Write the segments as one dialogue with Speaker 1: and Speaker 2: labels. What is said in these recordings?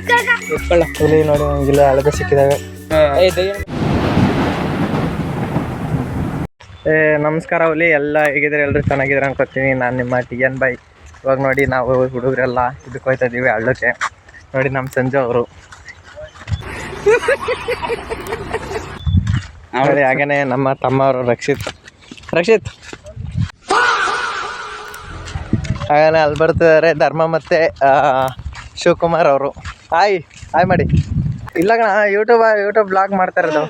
Speaker 1: ಎತ್ಕೊಳ್ಳ ಹುಲಿ ನೋಡಿ ನಂಗಿಲ್ಲ ಹಳದ ಸಿಕ್ಕಿದಾವೆ. ನಮಸ್ಕಾರ ಹುಲಿ, ಎಲ್ಲ ಹೇಗಿದ್ರೆ ಎಲ್ಲರೂ ಚೆನ್ನಾಗಿದ್ರೆ ಅನ್ಕೋತೀನಿ. ನಾನು ನಿಮ್ಮ TN ಬಾಯ್. ಇವಾಗ ನೋಡಿ ನಾವು ಹುಡುಗರೆಲ್ಲ ಇದಕ್ಕೆ ಹೋಗ್ತಾ ಇದ್ದೀವಿ ಹಳ್ಳಕ್ಕೆ. ನೋಡಿ ನಮ್ಮ ಸಂಜು ಅವರು ನೋಡಿ, ಹಾಗೇನೆ ನಮ್ಮ ತಮ್ಮ ಅವರು ರಕ್ಷಿತ್ ಹಾಗೇನೆ ಅಲ್ಲಿ ಬರ್ತಿದ್ದಾರೆ ಧರ್ಮ ಮತ್ತು ಶಿವಕುಮಾರ್ ಅವರು. ಹಾಯ್ ಮಾಡಿ. ಇಲ್ಲ ಕಣ, ಯೂಟ್ಯೂಬ್ ಬ್ಲಾಗ್ ಮಾಡ್ತಾ ಇರೋದು.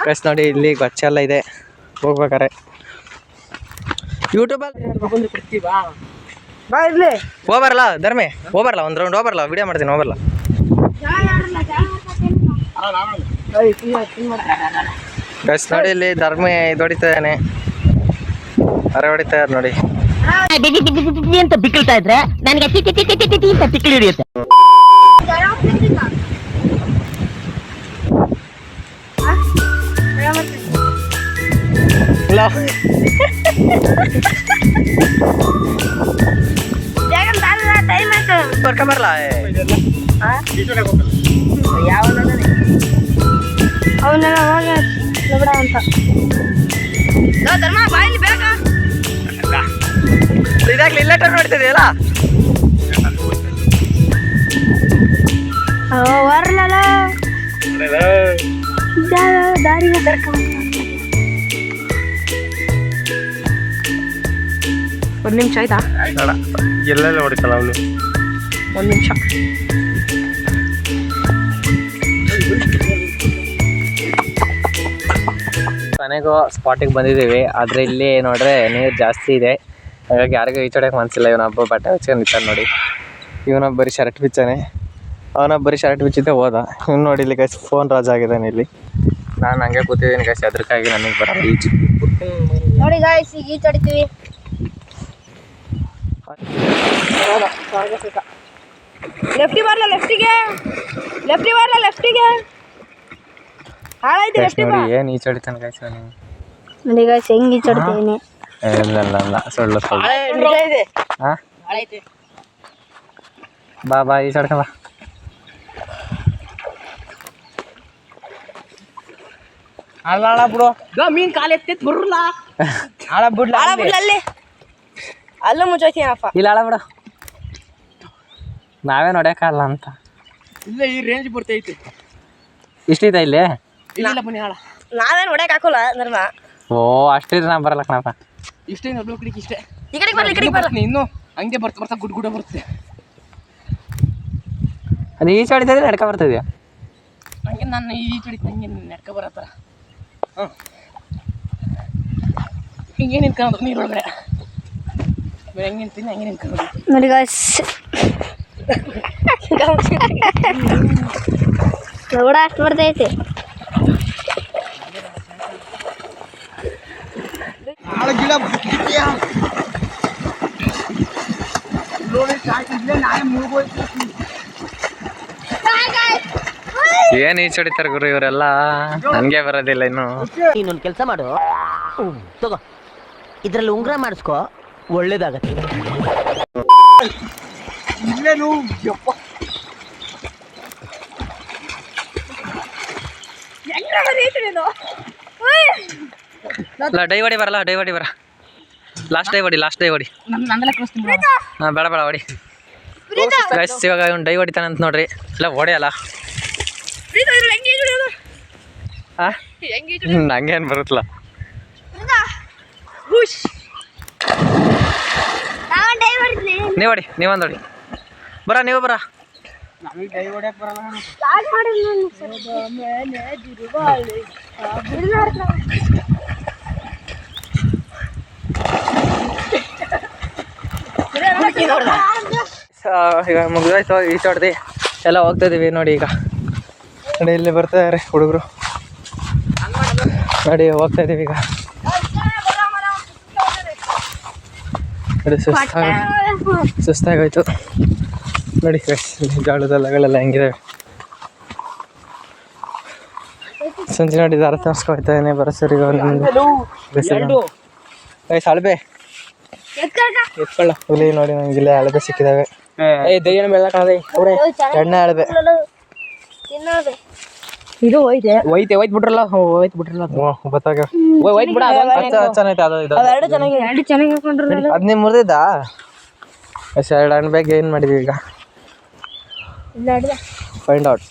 Speaker 1: ಕಸ್ ನೋಡಿ ಇಲ್ಲಿ ಗೊಚ್ಚೆಲ್ಲ ಇದೆ ಹೋಗ್ಬೇಕಾರೆ ಯೂಟ್ಯೂಬಲ್ಲಿ ಹೋಗ್ಬರಲ್ಲ ಧರ್ಮೆ, ಹೋಗ್ಬರಲ್ಲ ಒಂದು ರೌಂಡ್ ಹೋಗ್ಬರಲ್ಲ, ವಿಡಿಯೋ ಮಾಡ್ತೀನಿ ಹೋಗ್ಬರಲ್ಲ. ಗಸ್ ನೋಡಿ ಇಲ್ಲಿ ಧರ್ಮೆ ಇದು ಹೊಡಿತಾ ಇದ್ದಾನೆ, ಅರೆ ಹೊಡಿತಾ ಇದ್ದಾರೆ ನೋಡಿ.
Speaker 2: ಅಂತ ಬಿಕ್ಕಳ್ತಾ ಇದ್ರೆ ನನಗೆ ಅಂತ ಬಿಕ್ಕಳು ಹಿಡಿಯುತ್ತೆ.
Speaker 1: ಬರ್ಕೊಂಬರಲ್ಲ
Speaker 3: ಅವನ್ನೆಲ್ಲ ಹೋಗಿ ಬಿಡ ಅಂತ ಧರ್ಮ ಬಾಯಲ್ಲಿ ಬೇಕ
Speaker 1: ಇದಾಗ್ಲಿ ಇಲ್ಲ ಟರ್ನ್ ಮಾಡ್ತಿದೆಯಲ್ಲ
Speaker 3: வரல ದಾರಿನ ಕರ್ಕೊಂಡು ಒಂದು ನಿಮಿಷ ಆಯ್ತಾ?
Speaker 1: ಎಲ್ಲೆಲ್ಲ ಹೊಡಿತಲ್ಲ ಅವನು.
Speaker 3: ಒಂದು ನಿಮಿಷ.
Speaker 1: ಕೊನೆಗೂ ಸ್ಪಾಟಿಗೆ ಬಂದಿದ್ದೀವಿ. ಆದರೆ ಇಲ್ಲಿ ನೋಡ್ರೆ ನೀರು ಜಾಸ್ತಿ ಇದೆ, ಹಾಗಾಗಿ ಯಾರಿಗೂ ಈಚೋಡಕ್ಕೆ ಮನಸ್ಸಿಲ್ಲ. ಇವನೊಬ್ಬ ಬಟ್ಟೆ ಹಚ್ಕೊಂಡು ನಿಂತಾನೆ ನೋಡಿ. ಇವನೊಬ್ಬ ಬರೀ ಶರ್ಟ್ ಬಿಚ್ಚಾನೆ, ಅವನೊಬ್ಬ ಬರೀ ಶರ್ಟ್ ಬಿಚ್ಚಿದ್ದೆ ಹೋದ. ಇವ್ನು ನೋಡಿ ಇಲ್ಲಿ ಗೈಸ್ ಫೋನ್ ರಾಜ್ ಆಗಿದ್ದಾನೆ ಇಲ್ಲಿ. ನಾನು ಹಂಗೆ ಕೂತಿದ್ದೀನಿ ಗೈಸ್, ಅದಕ್ಕಾಗಿ ನನಗೆ ಬರಲ್ಲ ಈಜು.
Speaker 3: ನೋಡಿ ಗಾಯ್ಸ್, ಈಗ ಈಜು ಹೊಡಿತೀವಿ. ಲೆಫ್ಟಿಗೆ ಬರಲ್ಲ, ಲೆಫ್ಟಿಗೆ ಹಾಳಾಯ್ತು. ಲೆಫ್ಟಿಗೆ
Speaker 1: ನೋಡಿ ಏನು ಈಜು ಹೊಡಿತಾನೆ ಗೈಸ್ ಅವನು.
Speaker 3: ನೋಡಿ ಗಾಯ್ಸ್ ಹೆಂಗೆ ಈಜು ಹೊಡಿತೀನಿ.
Speaker 1: ಇಲ್ಲ ಸುಳ್ಳು ಹಾಂ ಬಾ ಈಜು ಹೊಡ್ಕ ಬಾ.
Speaker 2: ಆಳ ಬಿಡು, ಮೀನ್ ಕಾಲು ಎತ್ತೈತ್ ಬರಲ್ಲ. ಆಳ ಬಿಡ್ಲ
Speaker 3: ಅಲ್ಲಿ ಅಲ್ಲೂ ಮುಚ್ಚೋತೀನಪ್ಪ.
Speaker 1: ಇಲ್ಲ ಆಳ ಬಿಡು, ನಾವೇ ನೋಡ್ಯಾಕಲ್ಲ ಅಂತ.
Speaker 2: ಇಲ್ಲ ಈ ರೇಂಜ್ ಬರ್ತೈತಿ.
Speaker 1: ಇಷ್ಟೈತ ಇಲ್ಲಿ?
Speaker 2: ಇಲ್ಲ ಬನ್ನಿ ಆಳ,
Speaker 3: ನಾವೇ ನೋಡಕ್ ಹಾಕೋಲ್ಲ ಧರ್ಮ.
Speaker 1: ಓ ಅಷ್ಟಿದ್ರೆ ನಾ ಬರಲ್ಲ ಕಣಪ್ಪ.
Speaker 2: ಇಷ್ಟೇ ಒಬ್ಬ ಕಡೆಗೆ ಇಷ್ಟೇ.
Speaker 3: ಈ ಕಡೆಗೆ ಬರ್ಲಿ
Speaker 2: ಇನ್ನು ಹಂಗೆ ಬರ್ತಾ ಗುಡ್ ಬರುತ್ತೆ.
Speaker 1: ಅದು ಈಚೆ ಹೊಡಿತಾ ಇದ್ರೆ ನಡ್ಕ ಬರ್ತಿದ್ಯಾ?
Speaker 2: ಹಂಗೆ ನಾನು ಈ ಕಡೆ ಹಂಗೆ ನಡ್ಕ ಬರತ್ತಾರ. ಹಾಂ ಹಿಂಗೆ ನಿಂತ್ಕೊಂಡು ನೀರು ಒಳಗಡೆ ಹೆಂಗೆ ನಿಂತೀನಿ ಹಂಗೆ ನಿಂತ್ಕೊಂಡು
Speaker 3: ನೋಡಿ ಗಾಯ್ಸ್. ನೋಡ ಅಷ್ಟು ಬರ್ತೈತಿ.
Speaker 1: ಏನ್ ಈಚೆ ಹೊಡಿತಾರ ಗುರು ಇವರೆಲ್ಲ, ನನ್ಗೆ ಬರೋದಿಲ್ಲ ಇನ್ನು.
Speaker 2: ಇನ್ನೊಂದು ಕೆಲಸ ಮಾಡು, ತಗೋ ಇದ್ರಲ್ಲಿ ಉಂಗ್ರ ಮಾಡಿಸ್ಕೊ, ಒಳ್ಳೇದಾಗತ್ತೆ.
Speaker 1: ಡೈ ಹೊಡಿ ಬರಲ್ಲ, ಲಾಸ್ಟ್ ಡೈ ಹೊಡಿ. ಹಾಂ ಬೇಡ ಹೊಡಿ ಗೈಸ್. ಇವಾಗ ಇವ್ನು ಡೈ ಹೊಡಿತಾನೆ ಅಂತ ನೋಡ್ರಿ. ಇಲ್ಲ ಹೊಡೆಯಲ್ಲ. ಹಾಂ ಹಂಗೇನು ಬರುತ್ತಲ್ಲ. ನೀವು ಹೊಡಿ, ನೀವೊಂದು ಹೊಡಿ. ನೀವು ಬರ.
Speaker 2: ನಮಗೆ ಡೈ ಹೊಡ್ಯಕ್ಕೆ ಬರಲ್ಲ.
Speaker 1: ಈಗ ಮುಗಿದೋಯ್ತು ಈಚೆ ಹೊಡ್ದು ಎಲ್ಲ ಹೋಗ್ತಾ ಇದೀವಿ ನೋಡಿ. ಈಗ ನೋಡಿ ಇಲ್ಲಿ ಬರ್ತಾ ಇದಾರೆ ಹುಡುಗರು ನೋಡಿ, ಹೋಗ್ತಾ ಇದೀವಿ ಈಗ. ನೋಡಿ ಸುಸ್ತಾಗೋಯ್ತು ನೋಡಿ. ಜಾಳದ ಹೊಲಗಳೆಲ್ಲ ಹೆಂಗಿದಾವೆ. ಸಂಜೆ ನೋಡಿ ದಾರ ತರಿಸ್ಕೊಳ್ತಾ ಇದ್ದಾನೆ ಬರೋಸರಿಗೆ. ಅಳಬೆ ಎತ್ಕೊಳ್ಳ ಹುಲಿ ನೋಡಿ, ನಂಗಿಲ್ಲ ಅಳಬೆ ಸಿಕ್ಕಿದಾವೆ. ದಯ್ಯನ ಬೆಳ್ಳಕಾದೆ ಎಣ್ಣೆ ಹೇಳ್ದೆ
Speaker 3: ತಿನ್ನೋದು
Speaker 2: ಇದು ಹೋಯ್ತೆ ಹೋಯ್ತು ಬಿಟ್ರಲ್ಲ
Speaker 1: ಗೊತ್ತಾಗ
Speaker 2: ಹೋಯ್ತು ಬಿಡ
Speaker 1: ಚೆನ್ನಾಗೈತೆ ಅದು ಇದು
Speaker 3: ಎರಡು ಚೆನ್ನಾಗಿ ಹಾಕೊಂಡ್ರು
Speaker 1: ಅದ್ ನಿಮ್ ಮುರಿದಿದ್ದಾ ಎಷ್ಟು 2 ಹಣ್ಣು ಬ್ಯಾಗ್ ಏನು ಮಾಡಿದ್ವಿ ಈಗ
Speaker 3: ಇಲ್ಲ
Speaker 1: ಫೈಂಡ್ ಔಟ್